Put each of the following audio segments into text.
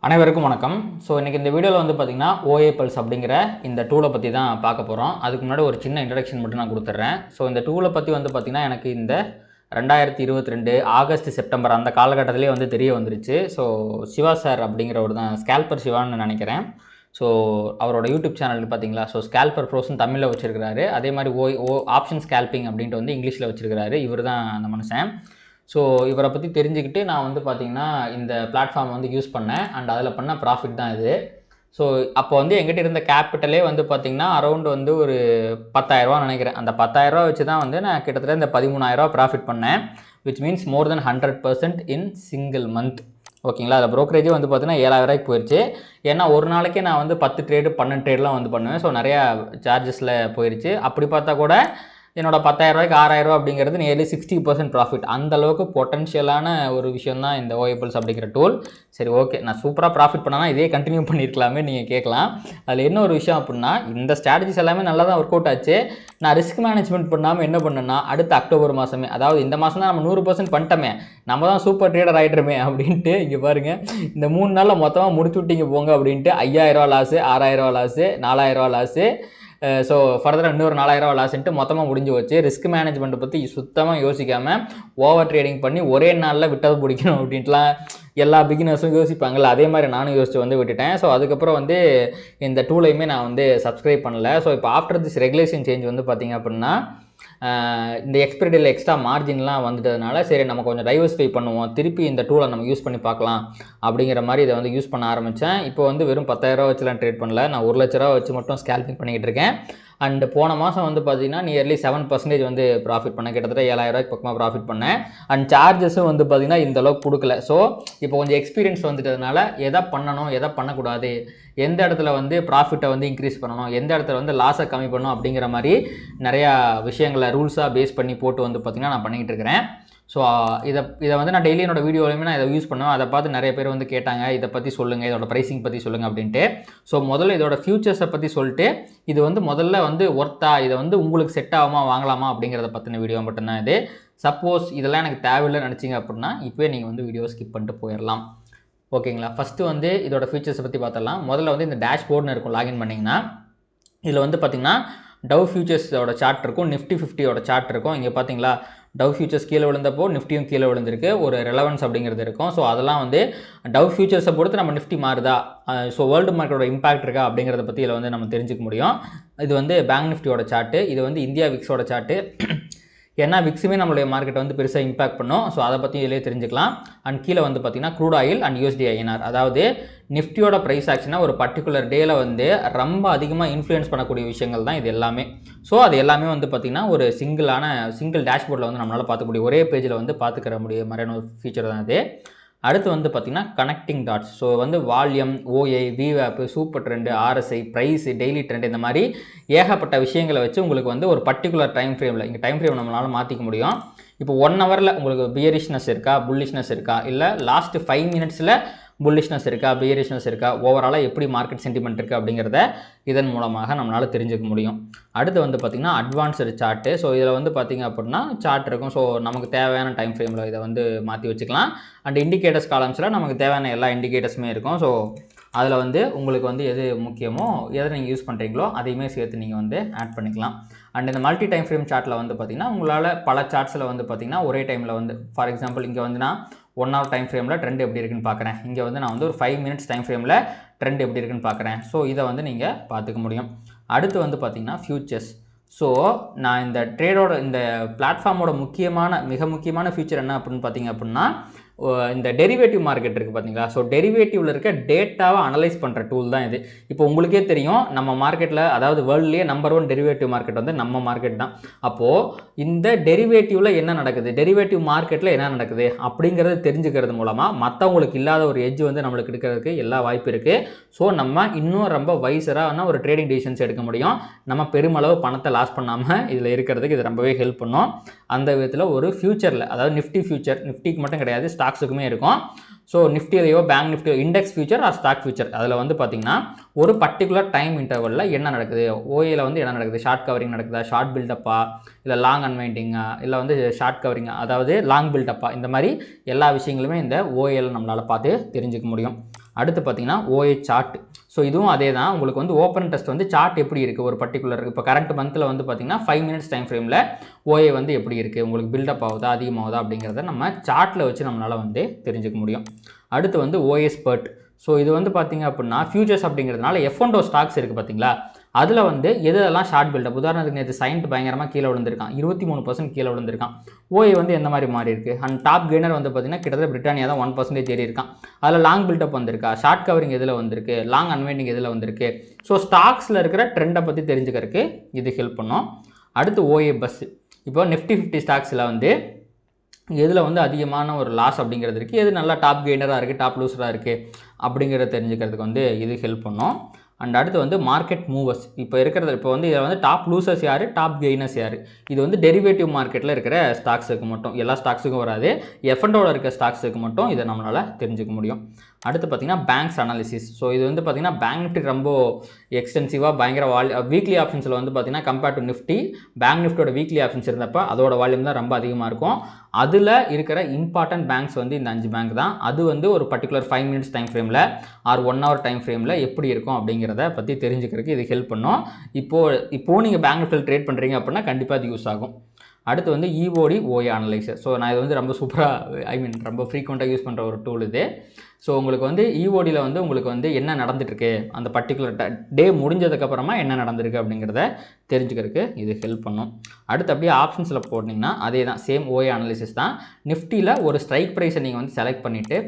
அனைவருக்கும் வணக்கம். ஸோ இன்றைக்கி இந்த வீடியோவில் வந்து பார்த்திங்கன்னா OA Pulse அப்படிங்கிற இந்த டூலை பற்றி தான் பார்க்க போகிறோம். அதுக்கு முன்னாடி ஒரு சின்ன இன்ட்ரடக்ஷன் மட்டும் நான் கொடுத்துட்றேன். ஸோ இந்த டூலை பற்றி வந்து பார்த்திங்கன்னா எனக்கு இந்த 2022 ஆகஸ்ட் செப்டம்பர் அந்த காலகட்டத்திலே வந்து தெரிய வந்துருச்சு. ஸோ சிவா சார் அப்படிங்கிறவர் தான், ஸ்கேல்பர் சிவான்னு நினைக்கிறேன். ஸோ அவரோட யூடியூப் சேனல் பார்த்தீங்களா, ஸோ ஸ்கேல்பர் ப்ரோஸ்ன்னு தமிழில் வச்சுருக்கிறாரு. அதே மாதிரி ஆப்ஷன் ஸ்கேல்பிங் அப்படின்ட்டு வந்து இங்கிலீஷில் வச்சுருக்கிறாரு. இவர் தான் அந்த மனுஷன். ஸோ இவரை பற்றி தெரிஞ்சுக்கிட்டு நான் வந்து பார்த்திங்கன்னா இந்த பிளாட்ஃபார்ம் வந்து யூஸ் பண்ணேன். அண்ட் அதில் பண்ண ப்ராஃபிட் தான் இது. ஸோ அப்போ வந்து எங்கிட்ட இருந்த கேபிட்டலே வந்து பார்த்திங்கன்னா அரௌண்ட் வந்து ஒரு 10,000 நினைக்கிறேன். அந்த 10,000 வச்சு தான் வந்து நான் கிட்டத்தட்ட இந்த 13,000 ப்ராஃபிட் பண்ணேன். Which means more then 100% in single month. ஓகேங்களா. அதில் ப்ரோக்கரேஜே வந்து பார்த்தீங்கன்னா 7,000 போயிடுச்சு. ஏன்னா ஒரு நாளைக்கே நான் வந்து 10 ட்ரேடு 12 ட்ரேட்லாம் வந்து பண்ணுவேன். ஸோ நிறையா சார்ஜஸில் போயிடுச்சு. அப்படி பார்த்தா கூட என்னோட 10,000 6,000 அப்படிங்கிறது நியர்லி 60% ப்ராஃபிட். அந்தளவுக்கு பொட்டன்ஷியலான ஒரு விஷயம் தான் இந்த OA Pulse அப்படிங்கிற டூல். சரி, ஓகே, நான் சூப்பராக ப்ராஃபிட் பண்ணனா இதே கண்டினியூ பண்ணியிருக்கலாமே நீங்கள் கேட்கலாம். அதில் என்ன ஒரு விஷயம் அப்படின்னா, இந்த ஸ்ட்ராட்டஜிஸ் எல்லாமே நல்லா தான் ஒர்க் அவுட் ஆச்சு. நான் ரிஸ்க் மேனேஜ்மெண்ட் பண்ணாமல் என்ன பண்ணேன்னா, அடுத்த அக்டோபர் மாதமே, அதாவது இந்த மாதம் தான் நம்ம 100% பண்ணிட்டோமே, நம்ம தான் சூப்பர் ட்ரேடர் ஆகிட்டுருமே அப்படின்ட்டு இங்கே பாருங்கள், இந்த 3 நாளில் மொத்தமாக முடிச்சு விட்டீங்க போங்க அப்படின்ட்டு 5,000 லாஸு, 6,000 லாஸு, 4,000 லாஸு, ஸோ ஃபர்தராக இன்னொரு 4,000 லாஸ்ன்ட்டு மொத்தமாக முடிஞ்சு வச்சு ரிஸ்க் மேனேஜ்மெண்ட்டை பற்றி சுத்தமாக யோசிக்காமல் ஓவர் ட்ரேடிங் பண்ணி ஒரே நாளில் விட்டது பிடிக்கணும் அப்படின்ட்டுலாம் எல்லா பிகினர்ஸும் யோசிப்பாங்கள்ல, அதே மாதிரி நானும் யோசித்து வந்து விட்டுட்டேன். ஸோ அதுக்கப்புறம் வந்து இந்த டூலையுமே நான் வந்து சப்ஸ்கிரைப் பண்ணல. ஸோ இப்போ ஆஃப்டர் திஸ் ரெகுலேஷன் சேஞ்ச் வந்து பார்த்திங்க அப்படின்னா இந்த எக்ஸ்பைரி டேட்டில் எக்ஸ்ட்ரா மார்ஜின்லாம் வந்துட்டதுனால சரி நம்ம கொஞ்சம் டைவர்சிஃபை பண்ணுவோம், திருப்பி இந்த டூலை நம்ம யூஸ் பண்ணி பார்க்கலாம் அப்படிங்கிற மாதிரி இதை வந்து யூஸ் பண்ண ஆரம்பித்தேன். இப்போ வந்து வெறும் 10,000 வச்சுலாம் ட்ரேட் பண்ணல, நான் 1,00,000 வச்சு மட்டும் ஸ்கேல்பிங் பண்ணிக்கிட்டு இருக்கேன். அண்ட் போன மாதம் வந்து பார்த்திங்கன்னா நியர்லி 7% வந்து ப்ராஃபிட் பண்ணேன். கிட்டத்தட்ட 7,000 பக்கமாக ப்ராஃபிட் பண்ணேன். அண்ட் சார்ஜஸும் வந்து பார்த்திங்கன்னா இந்த அளவுக்கு கொடுக்கல. ஸோ இப்போ கொஞ்சம் எக்ஸ்பீரியன்ஸ் வந்துட்டதுனால எதை பண்ணணும் எதை பண்ணக்கூடாது, எந்த இடத்துல வந்து ப்ராஃபிட்டை வந்து இன்க்ரீஸ் பண்ணணும், எந்த இடத்துல வந்து லாஸை கம்மி பண்ணணும் அப்படிங்கிற மாதிரி நிறையா விஷயங்களை ரூல்ஸாக பேஸ் பண்ணி போட்டு வந்து பார்த்திங்கன்னா நான் பண்ணிக்கிட்டு இருக்கிறேன். ஸோ இதை வந்து நான் டெய்லி என்னோட வீடியோலையுமே நான் இதை யூஸ் பண்ணுவேன். அதை பார்த்து நிறைய பேர் வந்து கேட்டாங்க, இதை பற்றி சொல்லுங்கள், இதோட ப்ரைஸிங் பற்றி சொல்லுங்கள் அப்படின்ட்டு. ஸோ முதல்ல இதோட ஃபியூச்சர்ஸை பற்றி சொல்லிட்டு இது வந்து முதல்ல வந்து ஒர்த்தா, இதை வந்து உங்களுக்கு செட் ஆகுமா வாங்கலாமா அப்படிங்கிறத பற்றின வீடியோ மட்டும்தான் இது. சப்போஸ் இதெல்லாம் எனக்கு தேவையில்லைன்னு நினச்சிங்க அப்படின்னா இப்போவே நீங்கள் வந்து வீடியோ ஸ்கிப் பண்ணிட்டு போயிடலாம். ஓகேங்களா. ஃபஸ்ட்டு வந்து இதோட ஃபீச்சர்ஸை பற்றி பார்த்துடலாம். முதல்ல வந்து இந்த டேஷ்போர்டுன்னு இருக்கும், லாகின் பண்ணிங்கன்னா இதில் வந்து பார்த்திங்கன்னா டவ் ஃபியூச்சர்ஸோட சார்ட் இருக்கும், நிஃப்டி 50யோட சார்ட் இருக்கும். இங்கே பார்த்தீங்களா, டவ் ஃபியூச்சர்ஸ் கீழே விழுந்தப்போ நிஃப்டியும் கீழே விழுந்திருக்கு, ஒரு ரெலவன்ஸ் அப்படிங்கிறது இருக்கும். ஸோ அதெல்லாம் வந்து டவ் ஃபியூச்சர்ஸை பொறுத்து நம்ம நிஃப்டி மாறுதா, ஸோ வேர்ல்டு மார்க்கெட்டோட இம்பாக்ட் இருக்கா அப்படிங்கிறத பற்றி இதில் வந்து நம்ம தெரிஞ்சுக்க முடியும். இது வந்து பேங்க் நிஃப்டியோட சார்ட்டு, இது வந்து இந்தியா விக்ஸோட சார்ட்டு. ஏன்னா விக்ஸுமே நம்மளுடைய மார்க்கெட்டை வந்து பெருசாக இம்பாக்ட் பண்ணும். ஸோ அதை பற்றி இதிலே தெரிஞ்சுக்கலாம். அண்ட் கீழே வந்து பார்த்திங்கன்னா crude oil and USD INR, அதாவது நிஃப்டியோட ப்ரைஸ் ஆக்ஷனாக ஒரு பர்டிகுலர் டேயில் வந்து ரொம்ப அதிகமாக இன்ஃப்ளூயன்ஸ் பண்ணக்கூடிய விஷயங்கள் தான் இது எல்லாமே. ஸோ அது எல்லாமே வந்து பார்த்திங்கன்னா ஒரு சிங்கிள் டேஷ்போர்டில் வந்து நம்மளால் பார்த்துக்கூடிய ஒரே பேஜில் வந்து பார்த்துக்கிற முடிய மாதிரியான ஒரு ஃபீச்சர் தான் இது. அடுத்து வந்து பார்த்திங்கன்னா கனெக்டிங் டாட்ஸ். ஸோ வந்து volume, OA, VWAP, super trend, RSI, price, daily trend, இந்த மாதிரி ஏகப்பட்ட விஷயங்களை வச்சு உங்களுக்கு வந்து ஒரு பர்டிகுலர் டைம் ஃப்ரேமில், இங்கே டைம் ஃப்ரேம் நம்மளால் மாற்றிக்க முடியும். இப்போ 1 ஹவரில் உங்களுக்கு பியரிஷ்னஸ் இருக்கா, புல்லிஷ்னஸ் இருக்கா, இல்லை லாஸ்ட்டு 5 மினிட்ஸில் புல்லிஷ்னஸ் இருக்கா, பியரிஷ்னஸ் இருக்கா, ஓவராலாக எப்படி மார்க்கெட் சென்டிமெண்ட் இருக்குது அப்படிங்கிறத இதன் மூலமாக நம்மளால் தெரிஞ்சுக்க முடியும். அடுத்து வந்து பார்த்திங்கன்னா அட்வான்ஸ்டு சார்ட்டு. ஸோ இதில் வந்து பார்த்திங்க அப்படின்னா சார்ட் இருக்கும். ஸோ நமக்கு தேவையான டைம் ஃப்ரேமில் இதை வந்து மாற்றி வச்சுக்கலாம். அண்ட் இண்டிகேட்டர்ஸ் காலம்ஸில் நமக்கு தேவையான எல்லா இண்டிகேட்டர்ஸுமே இருக்கும். ஸோ அதில் வந்து உங்களுக்கு வந்து எது முக்கியமோ, எதை நீங்கள் யூஸ் பண்ணுறீங்களோ அதையுமே சேர்த்து நீங்கள் வந்து ஆட் பண்ணிக்கலாம். அண்ட் இந்த மல்டி டைம் ஃப்ரேம் சார்ட்டில் வந்து பார்த்திங்கன்னா உங்களால் பல சார்ட்ஸில் வந்து பார்த்திங்கன்னா ஒரே டைமில் வந்து, ஃபார் எக்ஸாம்பிள் இங்கே வந்து நான் 1 ஹவர் டைம் ஃப்ரேமில் ட்ரெண்ட் எப்படி இருக்குன்னு பார்க்குறேன், இங்கே வந்து நான் வந்து ஒரு 5 மினிட்ஸ் டைம் ஃப்ரேமில் ட்ரெண்ட் எப்படி இருக்குன்னு பார்க்குறேன். ஸோ இதை வந்து நீங்கள் பார்த்துக்க முடியும். அடுத்து வந்து பார்த்திங்கன்னா ஃபியூச்சர்ஸ். ஸோ நான் இந்த ட்ரேடோட இந்த பிளாட்ஃபார்மோட மிக முக்கியமான ஃபியூச்சர் என்ன அப்படின்னு பார்த்திங்க அப்படின்னா இந்த டெரிவேட்டிவ் மார்க்கெட் இருக்குது பார்த்தீங்களா. ஸோ டெரிவேட்டிவில் இருக்க டேட்டாவை அனலைஸ் பண்ணுற டூல் தான் இது. இப்போ உங்களுக்கே தெரியும், நம்ம மார்க்கெட்டில், அதாவது வேர்ல்ட்லேயே நம்பர் 1 டெரிவேட்டிவ் மார்க்கெட் வந்து நம்ம மார்க்கெட் தான். அப்போது இந்த டெரிவேட்டிவில் என்ன நடக்குது, டெரிவேட்டிவ் மார்க்கெட்டில் என்ன நடக்குது அப்படிங்கிறது தெரிஞ்சுக்கிறது மூலமாக மற்றவங்களுக்கு இல்லாத ஒரு எட்ஜ் வந்து நம்மளுக்கு எடுக்கிறதுக்கு எல்லா வாய்ப்பு இருக்குது. ஸோ நம்ம இன்னும் ரொம்ப வைஸரான ஒரு ட்ரேடிங் டிசிஷன்ஸ் எடுக்க முடியும். நம்ம பெருமளவு பணத்தை லாஸ் பண்ணாமல் இதில் இருக்கிறதுக்கு இது ரொம்பவே ஹெல்ப் பண்ணும். அந்த விதத்தில் ஒரு ஃபியூச்சரில், அதாவது நிஃப்டி ஃபியூச்சர், நிஃப்டிக்கு மட்டும் கிடையாது, ஸ்டாக்ஸுக்குமே இருக்கும். ஸோ நிஃப்டியிலையோ பேங்க் நிஃப்டியோ index future or stock future, அதில் வந்து பார்த்திங்கன்னா ஒரு பர்டிகுலர் டைம் இன்டர்வலில் என்ன நடக்குது, OAல வந்து என்ன நடக்குது, ஷார்ட் கவரிங் நடக்குதா, ஷார்ட் பில்டப்பா, இல்லை லாங் அன்வைண்டிங்கா, இல்லை வந்து ஷார்ட் கவரிங்கா, அதாவது லாங் பில்டப்பா, இந்த மாதிரி எல்லா விஷயங்களுமே இந்த OAல நம்மளால் பார்த்து தெரிஞ்சுக்க முடியும். அடுத்து பார்த்தீங்கன்னா ஓஏ சார்ட். ஸோ இதுவும் அதே தான். உங்களுக்கு வந்து ஓப்பன் டெஸ்ட் வந்து சார்ட் எப்படி இருக்குது ஒரு பர்டிகுலர் இப்போ கரண்ட் மந்தில் வந்து பார்த்தீங்கன்னா 5 minutes டைம் ஃப்ரேமில் ஓஏ வந்து எப்படி இருக்குது, உங்களுக்கு பில்டப் ஆகுதா அதிகமாகுதா அப்படிங்கிறத நம்ம சார்ட்டில் வச்சு நம்மளால் வந்து தெரிஞ்சுக்க முடியும். அடுத்து வந்து ஓஏ ஸ்பர்ட். ஸோ இது வந்து பார்த்தீங்க அப்படின்னா ஃபியூச்சர்ஸ் அப்படிங்கிறதுனால F&O ஸ்டாக்ஸ் இருக்குது பார்த்தீங்களா, அதில் வந்து எதெல்லாம் ஷார்ட் பில்டப். உதாரணத்துக்கு நேற்று சைன்ட் பயங்கரமாக கீழே விழுந்திருக்கான், 23% கீழே விழுந்திருக்கான். ஓஏ வந்து எந்த மாதிரி மாறி இருக்கு. அண்ட் டாப் கெய்னர் வந்து பார்த்தீங்கன்னா கிட்டத்தட்ட பிரிட்டானியா தான் 1% ஏறி இருக்கான். அதில் லாங் பில்டப் வந்திருக்கா, ஷார்ட் கவரிங் எதில் வந்திருக்கு, லாங் அன்வைண்டிங் எதில் வந்திருக்கு. ஸோ ஸ்டாக்ஸில் இருக்கிற ட்ரெண்டை பற்றி தெரிஞ்சுக்கிறதுக்கு இது ஹெல்ப் பண்ணும். அடுத்து ஓஏ பஸ். இப்போ நிஃப்டி 50 ஸ்டாக்ஸில் வந்து எதில் வந்து அதிகமான ஒரு லாஸ் அப்படிங்கிறது இருக்குது, எது நல்லா டாப் கெய்னராக இருக்குது, டாப் லூஸராக இருக்குது அப்படிங்கிறத தெரிஞ்சுக்கிறதுக்கு வந்து இது ஹெல்ப் பண்ணும். அண்ட் அடுத்து வந்து மார்க்கெட் மூவர்ஸ். இப்போ இருக்கிறது இப்போ வந்து இதில் வந்து டாப் லூசர்ஸ் யார், டாப் கெய்னர்ஸ் யார். இது வந்து டெரிவேட்டிவ் மார்க்கெட்டில் இருக்கிற ஸ்டாக்ஸுக்கு மட்டும், எல்லா ஸ்டாக்ஸுக்கும் வராது, F&Oவில் இருக்கிற ஸ்டாக்ஸுக்கு மட்டும் இதை நம்மளால் தெரிஞ்சுக்க முடியும். அடுத்து பார்த்தீங்கன்னா பேங்க்ஸ் அனாலிசிஸ். ஸோ இது வந்து பார்த்தீங்கன்னா பேங்க் நிஃப்டி ரொம்ப எக்ஸ்டென்சிவாக பயங்கர வீக்லி ஆப்ஷன்ஸில் வந்து பார்த்தீங்கன்னா கம்பேர்ட் டு நிஃப்டி, பேங்க் நிஃப்டியோட வீக்லி ஆப்ஷன்ஸ் இருந்தப்போ அதோட வால்யூம் தான் ரொம்ப அதிகமாக இருக்கும். அதில் இருக்கிற இம்பார்ட்டன்ட் பேங்க்ஸ் வந்து இந்த 5 பேங்க் தான். அது வந்து ஒரு பர்டிகுலர் 5 minutes டைம் ஃப்ரேமில் ஆர் 1 hour டைம் ஃப்ரேமில் எப்படி இருக்கும் அப்படிங்கிறத பற்றி தெரிஞ்சுக்கிறதுக்கு இது ஹெல்ப் பண்ணும். இப்போது நீங்கள் பேங்க் நிஃப்டியில் ட்ரேட் பண்ணுறீங்க அப்படின்னா கண்டிப்பாக அது யூஸ் ஆகும். அடுத்து வந்து இஓடி ஓஏ அனலைசர். ஸோ நான் இது வந்து ரொம்ப சூப்பராக ரொம்ப ஃப்ரீக்வெண்ட்டாக யூஸ் பண்ணுற ஒரு டூல் இது. ஸோ உங்களுக்கு வந்து இஓடியில் வந்து உங்களுக்கு வந்து என்ன நடந்துட்டுருக்கு, அந்த பர்டிகுலர் டே முடிஞ்சதுக்கப்புறமா என்ன நடந்திருக்கு அப்படிங்கிறத தெரிஞ்சுக்கிறதுக்கு இது ஹெல்ப் பண்ணும். அடுத்து அப்படியே ஆப்ஷன்ஸில் போட்டிங்கன்னா அதே தான், சேம் ஓஏ அனலிசிஸ் தான். நிஃப்டியில் ஒரு ஸ்ட்ரைக் ப்ரைஸை நீங்கள் வந்து செலக்ட் பண்ணிவிட்டு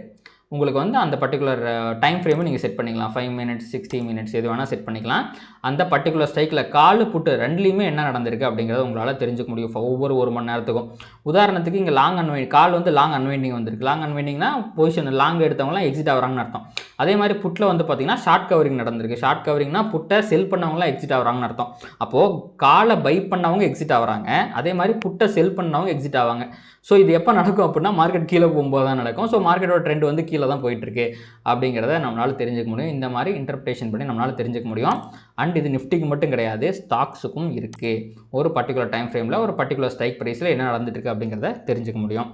உங்களுக்கு வந்து அந்த பர்டிகுலர் டைம் ஃப்ரேமும் நீங்கள் செட் பண்ணிக்கலாம். 5 minutes 60 minutes எது வேணால் செட் பண்ணிக்கலாம். அந்த பர்டிகுலர் ஸ்ட்ரைக்கில் கால் புட்டு ரெண்டுலேயுமே என்ன நடந்திருக்கு அப்படிங்கிறத உங்களால் தெரிஞ்சுக்க முடியும் ஒவ்வொரு 1 மணி நேரத்துக்கும். உதாரணத்துக்கு இங்கே லாங் அன்வைண்ட் கால் வந்து லாங் அன்வைண்டிங் வந்திருக்கு. லாங் அன்வைண்டிங்னா பொசிஷன் லாங் எடுத்தவங்களாம் எக்ஸிட் ஆகிறாங்கன்னு அர்த்தம். அதே மாதிரி புட்டில் வந்து பார்த்தீங்கன்னா ஷார்ட் கவரிங் நடந்திருக்கு. ஷார்ட் கவரிங்னா புட்டை செல் பண்ணவங்களாம் எக்ஸிட் ஆகிறாங்கன்னு அர்த்தம். அப்போது காலை பை பண்ணவங்க எக்ஸிட் ஆகிறாங்க, அதே மாதிரி புட்டை செல் பண்ணவங்க எக்ஸிட் ஆவாங்க. ஸோ இது எப்போ நடக்கும் அப்படின்னா மார்க்கெட் கீழே போகும்போது தான் நடக்கும். ஸோ மார்க்கெட்டோட ட்ரெண்ட் வந்து கீழே தான் போயிட்டுருக்கு அப்படிங்கிறத நம்மளால் தெரிஞ்சுக்க முடியும். இந்த மாதிரி இன்டர்பிரேஷன் பண்ணி நம்மளால் தெரிஞ்சுக்க முடியும். அண்ட் இது நிஃப்டிக்கு மட்டும் கிடையாது, ஸ்டாக்ஸுக்கும் இருக்குது. ஒரு பர்டிகுலர் டைம் ஃப்ரேமில் ஒரு பர்டிகுலர் ஸ்ட்ரைக் ப்ரைஸில் என்ன நடந்துட்டுருக்கு அப்படிங்கிறத தெரிஞ்சுக்க முடியும்.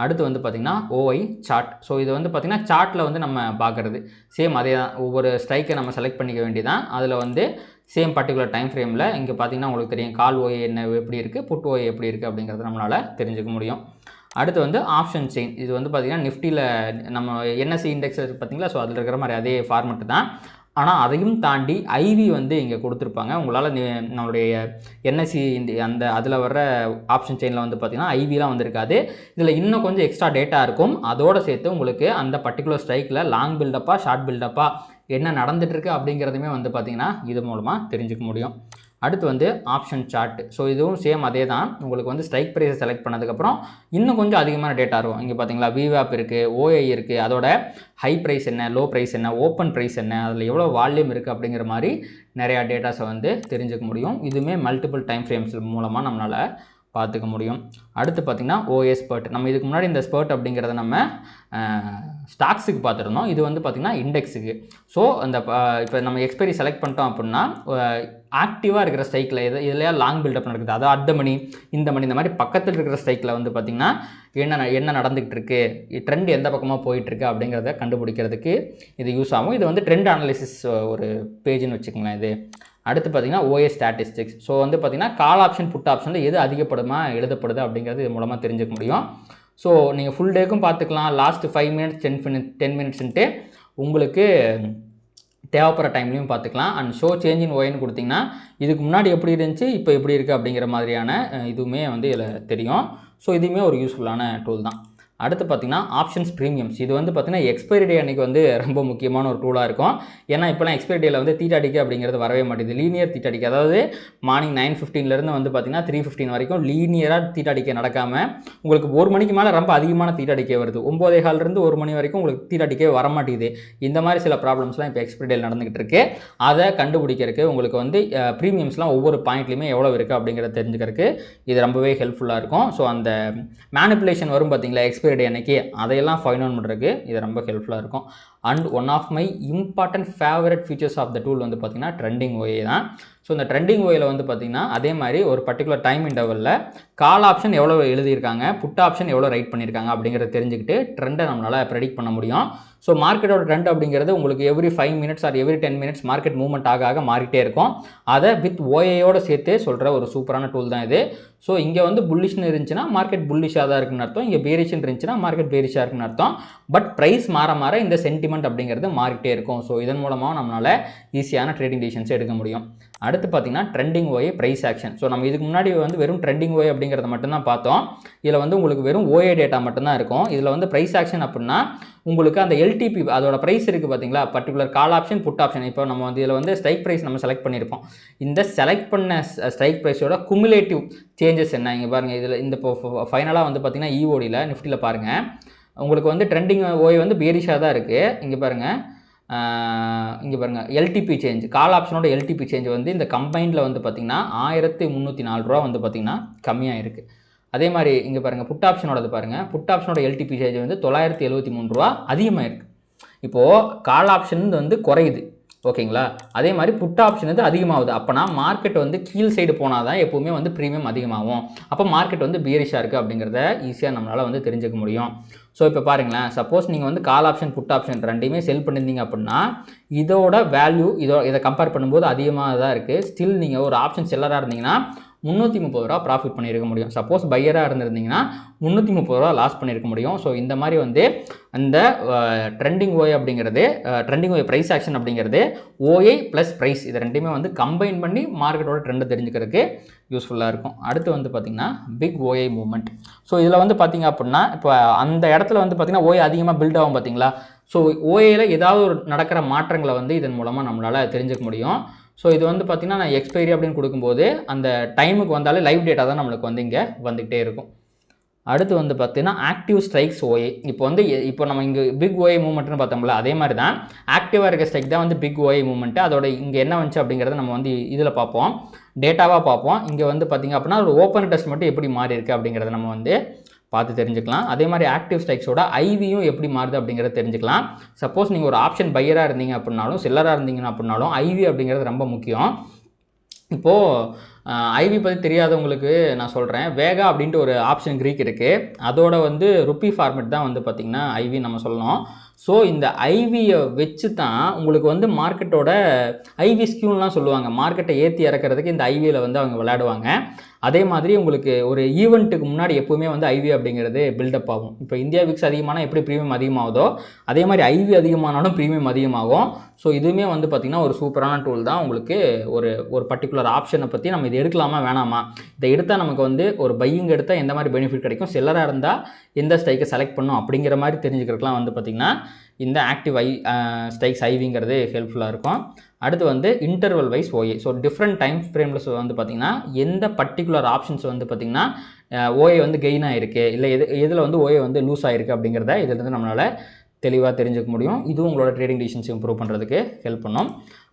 அடுத்து வந்து பார்த்திங்கன்னா ஓஐ சார்ட். ஸோ இது வந்து பார்த்திங்கன்னா சார்ட்டில் வந்து நம்ம பார்க்குறது சேம் அதே தான். ஒவ்வொரு ஸ்ட்ரைக்கை நம்ம செலக்ட் பண்ணிக்க வேண்டியதான். அதில் வந்து சேம் பர்டிகுலர் டைம் ஃப்ரேமில் இங்கே பார்த்தீங்கன்னா உங்களுக்கு தெரியும் கால் ஓஏ என்ன எப்படி இருக்குது, புட் ஓஏ எப்படி இருக்குது அப்படிங்கிறத நம்மளால் தெரிஞ்சுக்க முடியும். அடுத்து வந்து ஆப்ஷன் செயின். இது வந்து பார்த்திங்கன்னா நிஃப்டியில் நம்ம என்எஸ்சி இண்டெக்ஸ் பார்த்திங்களா, ஸோ அதில் இருக்கிற மாதிரி அதே ஃபார்மெட்டு தான். ஆனால் அதையும் தாண்டி ஐவி வந்து இங்கே கொடுத்துருப்பாங்க. உங்களால் நம்மளுடைய என்எஸ்சி அந்த அதில் வர்ற ஆப்ஷன் செயினில் வந்து பார்த்திங்கன்னா ஐவிலாம் வந்திருக்காது. இதில் இன்னும் கொஞ்சம் எக்ஸ்ட்ரா டேட்டா இருக்கும். அதோடு சேர்த்து உங்களுக்கு அந்த பர்டிகுலர் ஸ்ட்ரைக்கில் லாங் பில்டப்பா ஷார்ட் பில்டப்பா என்ன நடந்துட்டுருக்கு அப்படிங்கிறதுமே வந்து பார்த்திங்கன்னா இது மூலமாக தெரிஞ்சுக்க முடியும். அடுத்து வந்து ஆப்ஷன் சார்ட். ஸோ இதுவும் சேம் அதே தான். உங்களுக்கு வந்து ஸ்ட்ரைக் ப்ரைஸை செலக்ட் பண்ணதுக்கப்புறம் இன்னும் கொஞ்சம் அதிகமான டேட்டா இருக்கும். இங்கே பார்த்தீங்களா விவாப் இருக்குது, ஓஏ இருக்குது, அதோட ஹை ப்ரைஸ் என்ன, லோ ப்ரைஸ் என்ன, ஓப்பன் ப்ரைஸ் என்ன, அதில் எவ்வளோ வால்யூம் இருக்குது அப்படிங்கிற மாதிரி நிறையா டேட்டாஸை வந்து தெரிஞ்சுக்க முடியும். இதுவுமே மல்டிபிள் டைம் ஃப்ரேம்ஸ் மூலமாக நம்மளால் பார்த்துக்க முடியும். அடுத்து பார்த்திங்கன்னா ஓஏ ஸ்பர்ட். நம்ம இதுக்கு முன்னாடி இந்த ஸ்பர்ட் அப்படிங்கிறத நம்ம ஸ்டாக்ஸுக்கு பார்த்துருந்தோம். இது வந்து பார்த்திங்கன்னா இண்டெக்ஸுக்கு. ஸோ அந்த இப்போ நம்ம எக்ஸ்பைரி செலக்ட் பண்ணிட்டோம் அப்படின்னா ஆக்டிவாக இருக்கிற ஸ்ட்ரைக்கில் இதுலையா லாங் பில்டப் நடக்குது, அதாவது அட் மணி இந்த மணி இந்த மாதிரி பக்கத்தில் இருக்கிற ஸ்ட்ரைக்கில் வந்து பார்த்திங்கன்னா என்ன நடந்துகிட்டு இருக்கு, ட்ரெண்ட் எந்த பக்கமாக போயிட்டுருக்கு அப்படிங்கிறத கண்டுபிடிக்கிறதுக்கு இது யூஸ் ஆகும். இது வந்து ட்ரெண்ட் அனாலிசிஸ் ஒரு பேஜ்னு வச்சுக்கோங்களேன் இது. அடுத்து பார்த்திங்கன்னா ஓஏ ஸ்டாட்டிஸ்டிக்ஸ். ஸோ வந்து பார்த்திங்கன்னா கால் ஆப்ஷன் புட் ஆப்ஷனில் எது அதிகப்படுமா எழுதப்படுது அப்படிங்கிறது இது மூலமாக தெரிஞ்சுக்க முடியும். ஸோ நீங்கள் ஃபுல் டேக்கும் பார்த்துக்கலாம், லாஸ்ட் 5 minutes 10 minutesன்ட்டு உங்களுக்கு தேவைப்படுற டைம்லையும் பார்த்துக்கலாம். அண்ட் ஷோ சேஞ்ச் இன் ஓஏன்னு கொடுத்திங்கன்னா இதுக்கு முன்னாடி எப்படி இருந்துச்சு இப்போ எப்படி இருக்குது அப்படிங்கிற மாதிரியான இதுவுமே வந்து இதில் தெரியும். ஸோ இதுவுமே ஒரு யூஸ்ஃபுல்லான டூல் தான். அடுத்து பார்த்திங்கன்னா ஆப்ஷன்ஸ் ப்ரீமியம்ஸ். இது வந்து பார்த்திங்கன்னா எக்ஸ்பைரி டே அன்றைக்கி வந்து ரொம்ப முக்கியமான ஒரு டூலாக இருக்கும். ஏன்னா இப்போலாம் எக்ஸ்பைரி டேயில் வந்து தீட்டாடிக்கு அப்படிங்கிறது வரவே மாட்டேது. லீனியர் தீட்டாடிக்கு, அதாவது மார்னிங் 9:15 வந்து பார்த்திங்கன்னா 3:15 வரைக்கும் லீனியராக தீட்டாடிக்கை நடக்காமல் உங்களுக்கு 1 மணிக்கு மேலே ரொம்ப அதிகமான தீட்டாடிக்கை வருது. 9:15 1 மணி வரைக்கும் உங்களுக்கு தீட்டாடிக்கே வரமாட்டேங்குது. இந்த மாதிரி சில ப்ராப்ளம்ஸ்லாம் இப்போ எக்ஸ்பைரி டேயில் நடந்துகிட்டு இருக்குது. அதை கண்டுபிடிக்கிறதுக்கு உங்களுக்கு வந்து ப்ரீமியம்ஸ்லாம் ஒவ்வொரு பாயிண்ட்லையுமே எவ்வளோ இருக்குது அப்படிங்கிறத தெரிஞ்சுக்கிறதுக்கு இது ரொம்பவே ஹெல்ப்ஃபுல்லாக இருக்கும். ஸோ அந்த மேனிப்புலேஷன் வரும் பார்த்திங்களா எக்ஸ்பைரி டே அன்னைக்கு, அதையெல்லாம் ஃபைண்ட் அவுட் பண்ணுறதுக்கு இது ரொம்ப ஹெல்ப்ஃபுல்லாக இருக்கும். And one of my important favourite features of the tool வந்து பார்த்திங்கன்னா ட்ரெண்டிங் ஓஏ தான். ஸோ ஸோ இந்த ட்ரெண்டிங் ஓயில் வந்து பார்த்திங்கன்னா அதே மாதிரி ஒரு பர்டிகுலர் டைம் இன்டர்வலில் கால் ஆப்ஷன் எவ்வளோ எழுதியிருக்காங்க, புட் ஆப்ஷன் எவ்வளோ ரைட் பண்ணியிருக்காங்க அப்படிங்கிறத தெரிஞ்சுக்கிட்டு ட்ரெண்டை நம்மளால் ப்ரெடிக்ட் பண்ண முடியும். ஸோ மார்க்கெட்டோட ட்ரெண்ட் அப்படிங்கிறது உங்களுக்கு every 5 minutes R every 10 minutes market movement ஆக மாறிட்டே இருக்கும். அதை வித் ஓஏயோட சேர்த்து சொல்கிற ஒரு சூப்பரான டூல் தான் இது. ஸோ இங்கே வந்து புல்லிஷ்னு இருந்துச்சுன்னா மார்க்கெட் புல்லிஷாக தான் இருக்குன்னு அர்த்தம், இங்கே பேரிஷ்னு இருந்துச்சுன்னா மார்க்கெட் பேரிஷாக இருக்குன்னு அர்த்தம். பட் ப்ரைஸ் மாற இந்த சென்டிமெண்ட் அப்படிங்கிறது மாறிட்டே இருக்கும். ஸோ இதன் மூலமாக நம்மளால் ஈஸியான ட்ரேடிங் டிசிஷன்ஸ் எடுக்க முடியும். அடுத்து பார்த்தீங்கன்னா trending OI price action. So நம்ம இதுக்கு முன்னாடி வந்து வெறும் ட்ரெண்டிங் ஓஏ அப்படிங்கிறத மட்டும்தான் பார்த்தோம். இதில் வந்து உங்களுக்கு வெறும் ஓஏ டேட்டா மட்டும்தான் இருக்கும். இதில் வந்து ப்ரைஸ் ஆக்ஷன் அப்படின்னா உங்களுக்கு அந்த எல்டிபி அதோட ப்ரைஸ் இருக்குது பார்த்தீங்களா, particular call option put option. இப்போ நம்ம வந்து இதில் வந்து ஸ்ட்ரைக் ப்ரைஸ் நம்ம செலக்ட் பண்ணியிருப்போம். இந்த செலக்ட் பண்ண ஸ்ட்ரைக் ப்ரைஸோட குமுலேட்டிவ் சேஞ்சஸ் என்ன, இங்கே பாருங்கள். இதில் இந்த இப்போ ஃபைனலாக வந்து பார்த்தீங்கன்னா இஓடியில் நிஃப்டியில் பாருங்கள், உங்களுக்கு வந்து ட்ரெண்டிங் ஓஏ வந்து பேரிஷாக தான் இருக்குது. இங்கே பாருங்கள், எல்டிபி சேஞ்ச், கால் ஆப்ஷனோட எல்டிபி சேஞ்ச் வந்து இந்த கம்பைனில் வந்து பார்த்திங்கன்னா 1304 ரூபா வந்து பார்த்திங்கன்னா கம்மியாக இருக்குது. அதே மாதிரி இங்கே பாருங்கள் புட் ஆப்ஷனோடது பாருங்கள், புட் ஆப்ஷனோட எல்டிபி சேஞ்ச் வந்து 973 ரூபா அதிகமாக இருக்குது. இப்போது கால் ஆப்ஷன் வந்து குறையுது, ஓகேங்களா. அதே மாதிரி புட் ஆப்ஷன் வந்து அதிகமாகுது. அப்போனா மார்க்கெட் வந்து கீழ் சைடு போனால் தான் எப்போவுமே வந்து ப்ரீமியம் அதிகமாகும். அப்போ மார்க்கெட் வந்து பியரிஷாக இருக்குது அப்படிங்கிறத ஈஸியாக நம்மளால் வந்து தெரிஞ்சுக்க முடியும். ஸோ இப்போ பாருங்களேன், சப்போஸ் நீங்கள் வந்து கால் ஆப்ஷன் புட் ஆப்ஷன் ரெண்டையுமே செல் பண்ணியிருந்தீங்க அப்படின்னா இதோட வேல்யூ இதை கம்பேர் பண்ணும்போது அதிகமாக தான் இருக்குது. ஸ்டில் நீங்கள் ஒரு ஆப்ஷன் செல்லராக இருந்தீங்கன்னா 330 ரூபா ப்ராஃபிட் பண்ணியிருக்க முடியும். சப்போஸ் பையராக இருந்திருந்தீங்கன்னா 330 ரூபா லாஸ் பண்ணியிருக்க முடியும். ஸோ இந்த மாதிரி வந்து அந்த ட்ரெண்டிங் ஓஏ அப்படிங்கிறது, ட்ரெண்டிங் ஓஏ ப்ரைஸ் ஆக்ஷன் அப்படிங்கிறது ஓஏ ப்ளஸ் ப்ரைஸ் இது ரெண்டையுமே வந்து கம்பைன் பண்ணி மார்க்கெட்டோட ட்ரெண்டை தெரிஞ்சுக்கிறதுக்கு யூஸ்ஃபுல்லாக இருக்கும். அடுத்து வந்து பார்த்திங்கன்னா பிக் ஓஏ மூவ்மெண்ட். ஸோ இதில் வந்து பார்த்திங்க அப்படின்னா இப்போ அந்த இடத்துல வந்து பார்த்திங்கன்னா ஓஏ அதிகமாக பில்ட் ஆகும் பார்த்தீங்களா. ஸோ ஓஏயில் ஏதாவது ஒரு நடக்கிற மாற்றங்களை வந்து இதன் மூலமாக நம்மளால் தெரிஞ்சுக்க முடியும். ஸோ இது வந்து பார்த்திங்கன்னா நான் எக்ஸ்பைரி அப்படின்னு கொடுக்கும்போது அந்த டைமுக்கு வந்தாலே லைவ் டேட்டா தான் நம்மளுக்கு வந்து இங்கே வந்துக்கிட்டே இருக்கும். அடுத்து வந்து பார்த்திங்கன்னா ஆக்டிவ் ஸ்ட்ரைக்ஸ் ஓஏ. இப்போ நம்ம இங்கே பிக் ஓஏ மூவ்மெண்ட்னு பார்த்தோம்ல, அதே மாதிரி தான் ஆக்டிவாக இருக்க ஸ்ட்ரைக் தான் வந்து பிக் ஓஏ மூவ்மெண்ட்டு. அதோட இங்கே என்ன வந்துச்சு அப்படிங்கிறத நம்ம வந்து இதில் பார்ப்போம், டேட்டாவாக பார்ப்போம். இங்கே வந்து பார்த்திங்க அப்படின்னா ஒரு ஓப்பன் டெஸ்ட் மட்டும் எப்படி மாறி இருக்குது அப்படிங்கிறத நம்ம வந்து பார்த்து தெரிஞ்சுக்கலாம். அதே மாதிரி ஆக்டிவ் ஸ்ட்ரைக்ஸோட ஐவியும் எப்படி மாறுது அப்படிங்கிறத தெரிஞ்சுக்கலாம். சப்போஸ் நீங்கள் ஒரு ஆப்ஷன் பையராக இருந்தீங்க அப்படின்னாலும் செல்லராக இருந்தீங்கன்னா அப்படின்னாலும் ஐவி அப்படிங்கிறது ரொம்ப முக்கியம். இப்போது ஐவி பற்றி தெரியாதவங்களுக்கு நான் சொல்கிறேன், வேகா அப்படின்ட்டு ஒரு ஆப்ஷன் க்ரீக் இருக்குது. அதோட வந்து ருப்பி ஃபார்மேட் தான் வந்து பார்த்திங்கன்னா ஐவி நம்ம சொல்லணும். ஸோ இந்த ஐவியை வச்சு தான் உங்களுக்கு வந்து மார்க்கெட்டோட ஐவி ஸ்கியூன்லாம் சொல்லுவாங்க. மார்க்கெட்டை ஏற்றி இறக்கிறதுக்கு இந்த ஐவியில் வந்து அவங்க விளையாடுவாங்க. அதே மாதிரி உங்களுக்கு ஒரு ஈவெண்ட்டுக்கு முன்னாடி எப்போவுமே வந்து ஐவி அப்படிங்கிறது பில்டப் ஆகும். இப்போ இந்தியா விக்ஸ் அதிகமானால் எப்படி ப்ரீமியம் அதிகமாகுதோ அதே மாதிரி ஐவி அதிகமானாலும் ப்ரீமியம் அதிகமாகும். ஸோ இதுவுமே வந்து பார்த்திங்கன்னா ஒரு சூப்பரான டூல் தான். உங்களுக்கு ஒரு பர்டிகுலர் ஆப்ஷனை பற்றி நம்ம இதை எடுக்கலாமா வேணாமா, இதை எடுத்தால் நமக்கு வந்து ஒரு பையிங் எடுத்தால் எந்த மாதிரி பெனிஃபிட் கிடைக்கும், செல்லராக இருந்தால் எந்த ஸ்ட்ரைக்கை செலக்ட் பண்ணும் அப்படிங்கிற மாதிரி தெரிஞ்சுக்கிறதுலாம் வந்து பார்த்திங்கன்னா இந்த ஆக்டிவ் ஸ்ட்ரைக்ஸ் ஐவிங்கிறது ஹெல்ப்ஃபுல்லாக இருக்கும். அடுத்து வந்து interval wise OI. So different time ஃப்ரேமில் வந்து பார்த்திங்கன்னா எந்த பர்டிகுலர் ஆப்ஷன்ஸ் வந்து பார்த்திங்கன்னா ஓஏ வந்து கெயின் ஆகிருக்கு, இல்லை எதில் வந்து ஓஏ வந்து லூஸ் ஆகிருக்கு அப்படிங்கிறத இதிலிருந்து நம்மளால் தெளிவாக தெரிஞ்சுக்க முடியும். இதுவும் உங்களோட ட்ரேடிங் டிசிஷன்ஸ் இம்ப்ரூவ் பண்ணுறதுக்கு ஹெல்ப் பண்ணும்.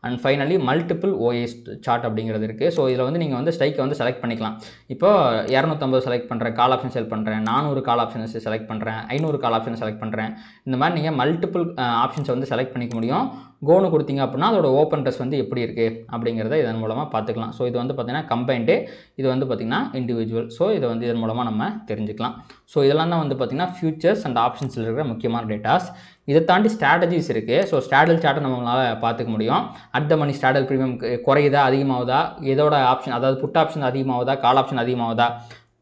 And finally multiple OI chart அப்படிங்கிறது இருக்குது. ஸோ இதில் வந்து நீங்கள் வந்து ஸ்ட்ரைக்கை வந்து செலக்ட் பண்ணிக்கலாம். இப்போ 250 செலக்ட் பண்ணுறேன், கால் ஆப்ஷன் செலக்ட் பண்ணுறேன், 400 கால் ஆப்ஷன்ஸ் செலக்ட் பண்ணுறேன், 500 கால் ஆப்ஷன் செலக்ட் பண்ணுறேன். இந்த மாதிரி நீங்கள் மல்டிபிள் ஆப்ஷன்ஸை வந்து செலக்ட் பண்ணிக்க முடியும். கோனு கொடுத்தீங்க அப்படின்னா அதோட ஓப்பன் டெஸ்ட் வந்து எப்படி இருக்குது அப்படிங்கிறத இதன் மூலமாக பார்த்துக்கலாம். ஸோ இது வந்து பார்த்திங்கன்னா கம்பைன்டு, இது வந்து பார்த்திங்கன்னா இண்டிவிஜுவல். ஸோ இதை வந்து இதன் மூலமாக நம்ம தெரிஞ்சுக்கலாம். ஸோ இதெல்லாம் தான் வந்து பார்த்திங்கன்னா ஃபியூச்சர்ஸ் அண்ட் ஆப்ஷன்ஸில் இருக்கிற முக்கியமான டேட்டாஸ். இதை தாண்டி ஸ்ட்ராட்டஜிஸ் இருக்குது. ஸோ ஸ்ட்ராடல் சார்ட்டை நம்மளால் பார்த்துக்க முடியும். அட் த மணி ஸ்ட்ராடல் ப்ரீமியம் குறையுதா அதிகமாகுதா, எதோட ஆப்ஷன் அதாவது புட் ஆப்ஷன் அதிகமாகுதா கால் ஆப்ஷன் அதிகமாகுதா